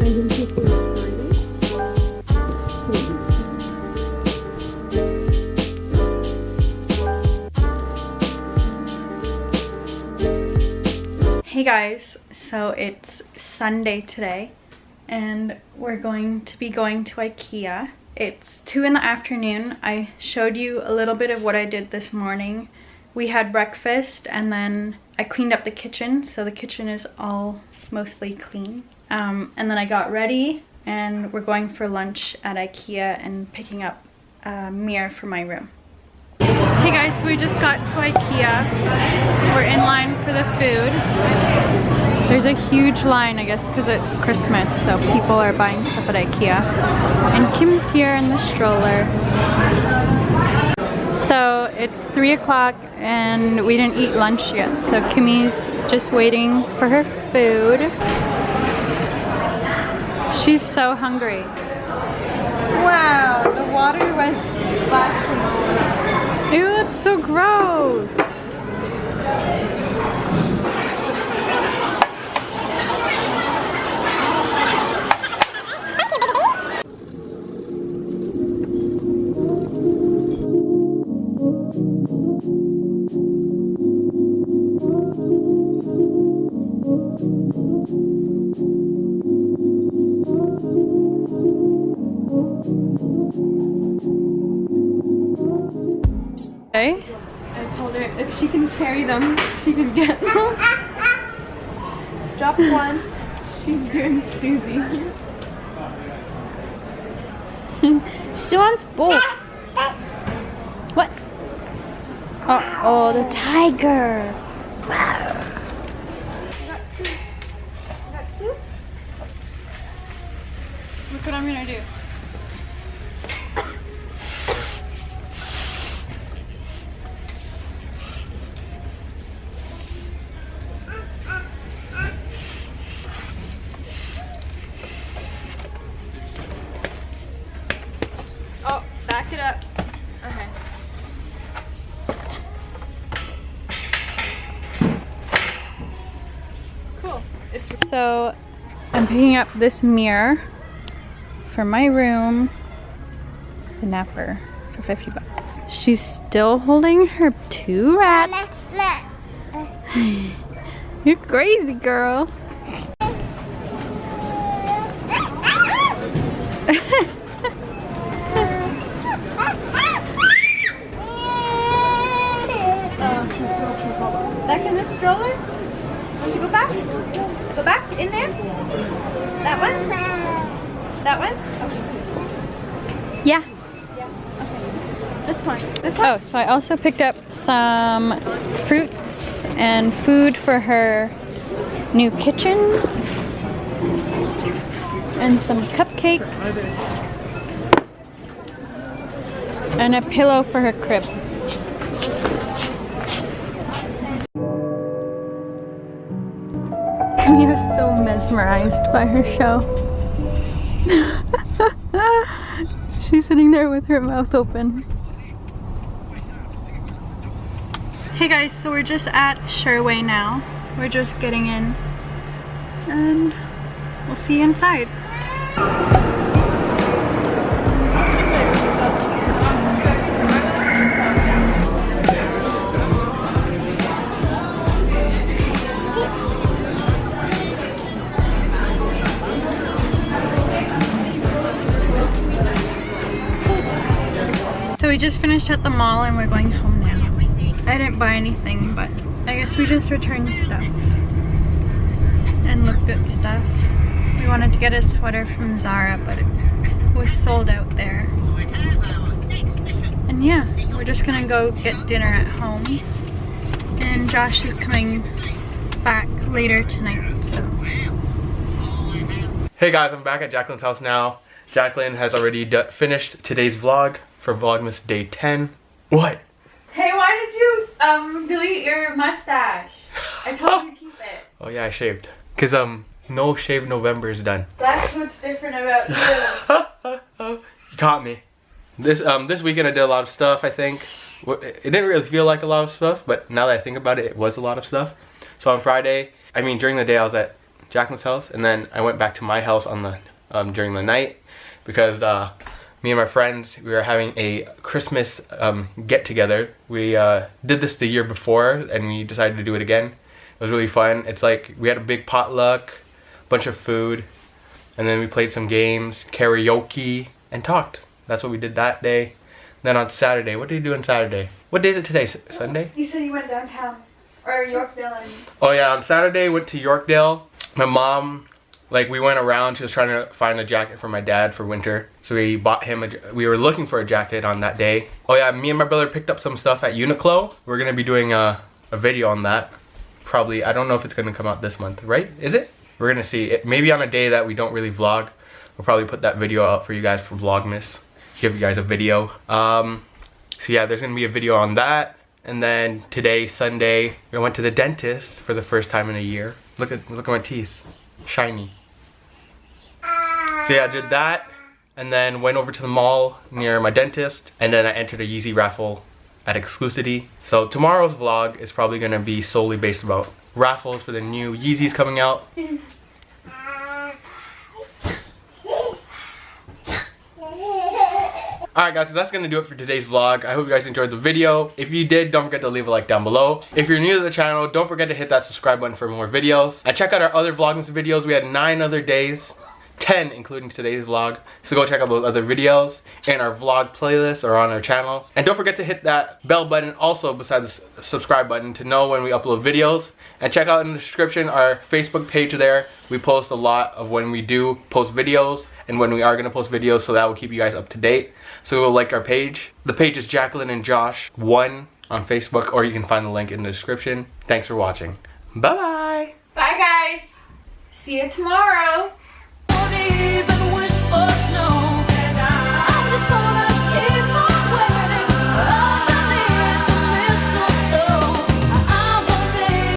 Hey guys, so it's Sunday today and we're going to be going to Ikea. It's 2 in the afternoon. I showed you a little bit of what I did this morning. We had breakfast and then I cleaned up the kitchen, so the kitchen is all mostly clean. And then I got ready and we're going for lunch at Ikea and picking up a mirror for my room. Hey guys, so we just got to Ikea. We're in line for the food. There's a huge line, I guess, because it's Christmas, so people are buying stuff at Ikea. And Kim's here in the stroller. So it's 3 o'clock and we didn't eat lunch yet, so Kimmy's just waiting for her food. She's so hungry. Wow, the water went splashing over. Ew, that's so gross. I told her if she can carry them, she can get them. Drop one. She's doing Susie. She wants both. What? Oh, the tiger. I got two. Look what I'm gonna do. Oh, back it up. Okay. Cool. So, I'm picking up this mirror for my room, the napper, for 50 bucks. She's still holding her 2 rats. You're crazy, girl. Back in the stroller? Want to go back? Go back in there? That one? That one? Okay. Yeah. Yeah. Okay. This one. This one? Oh, so I also picked up some fruits and food for her new kitchen. And some cupcakes. And a pillow for her crib. We are so mesmerized by her show. She's sitting there with her mouth open. Hey guys, so we're just at Sherway now. We're just getting in and we'll see you inside. So we just finished at the mall and we're going home now. I didn't buy anything, but I guess we just returned stuff and looked at stuff. We wanted to get a sweater from Zara, but it was sold out there. And yeah, we're just gonna go get dinner at home. And Josh is coming back later tonight, so. Hey guys, I'm back at Jacquelyn's house now. Jacquelyn has already finished today's vlog for Vlogmas day 10. What? Hey, why did you delete your mustache? I told you to keep it. Oh yeah, I shaved. Cause no shave November is done. That's what's different about you. You caught me. This weekend I did a lot of stuff, I think. It didn't really feel like a lot of stuff, but now that I think about it, it was a lot of stuff. So on Friday, I mean during the day I was at Jacquelyn's house, and then I went back to my house on the during the night because me and my friends, we were having a Christmas get together. We did this the year before and we decided to do it again. It was really fun. It's like we had a big potluck, bunch of food, and then we played some games, karaoke, and talked. That's what we did that day. Then on Saturday, what did you do on Saturday? What day is it today? Sunday? You said you went downtown. Or Yorkdale, I mean. Oh yeah, on Saturday went to Yorkdale. My mom, like, we went around. She was trying to find a jacket for my dad for winter. So we bought him we were looking for a jacket on that day. Oh yeah, me and my brother picked up some stuff at Uniqlo. We're gonna be doing a video on that. Probably, I don't know if it's gonna come out this month, right? Is it? We're gonna see. Maybe on a day that we don't really vlog, we'll probably put that video out for you guys for Vlogmas. Give you guys a video. So yeah, there's gonna be a video on that. And then today, Sunday, I went to the dentist for the first time in a year. Look at my teeth, shiny. So yeah, I did that, and then went over to the mall near my dentist, and then I entered a Yeezy raffle at Exclusivity. So tomorrow's vlog is probably gonna be solely based about raffles for the new Yeezys coming out. Alright guys, so that's gonna do it for today's vlog. I hope you guys enjoyed the video. If you did, don't forget to leave a like down below. If you're new to the channel, don't forget to hit that subscribe button for more videos. And check out our other Vlogmas videos. We had 9 other days, 10 including today's vlog. So go check out those other videos in our vlog playlist or on our channel. And don't forget to hit that bell button also beside the subscribe button to know when we upload videos. And check out in the description our Facebook page there. We post a lot of when we do post videos and when we are gonna post videos, so that will keep you guys up to date. So go like our page. The page is Jacquelyn and Josh 1 on Facebook, or you can find the link in the description. Thanks for watching. Bye bye. Bye guys. See you tomorrow.